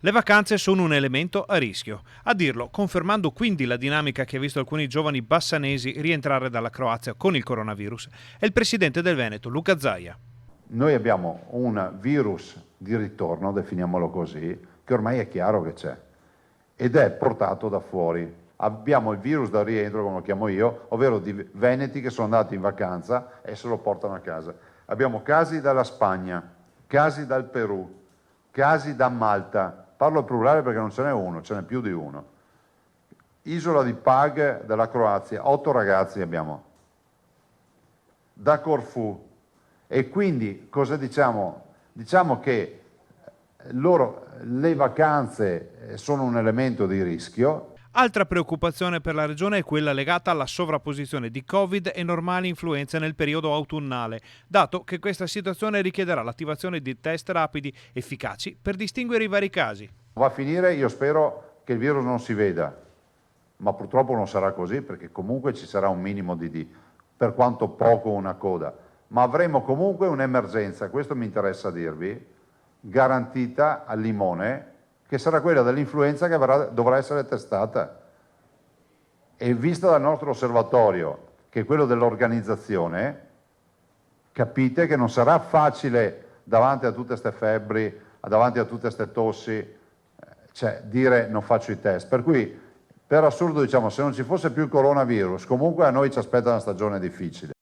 Le vacanze sono un elemento a rischio. A dirlo, confermando quindi la dinamica che ha visto alcuni giovani bassanesi rientrare dalla Croazia con il coronavirus, è il presidente del Veneto, Luca Zaia. Noi abbiamo un virus di ritorno, definiamolo così, che ormai è chiaro che c'è ed è portato da fuori. Abbiamo il virus da rientro, come lo chiamo io, ovvero di veneti che sono andati in vacanza e se lo portano a casa. Abbiamo casi dalla Spagna, casi dal Perù, casi da Malta. Parlo al plurale perché non ce n'è uno, ce n'è più di uno. Isola di Pag della Croazia, 8 ragazzi abbiamo. Da Corfù. E quindi cosa diciamo? Diciamo che le vacanze sono un elemento di rischio. Altra preoccupazione per la regione è quella legata alla sovrapposizione di Covid e normali influenze nel periodo autunnale, dato che questa situazione richiederà l'attivazione di test rapidi efficaci per distinguere i vari casi. Va a finire, io spero che il virus non si veda, ma purtroppo non sarà così perché comunque ci sarà un minimo per quanto poco una coda, ma avremo comunque un'emergenza, questo mi interessa dirvi, garantita al limone, che sarà quella dell'influenza che dovrà essere testata. E vista dal nostro osservatorio, che è quello dell'organizzazione, capite che non sarà facile davanti a tutte queste febbri, davanti a tutte queste tossi, cioè dire non faccio i test. Per cui, per assurdo, diciamo, se non ci fosse più il coronavirus, comunque a noi ci aspetta una stagione difficile.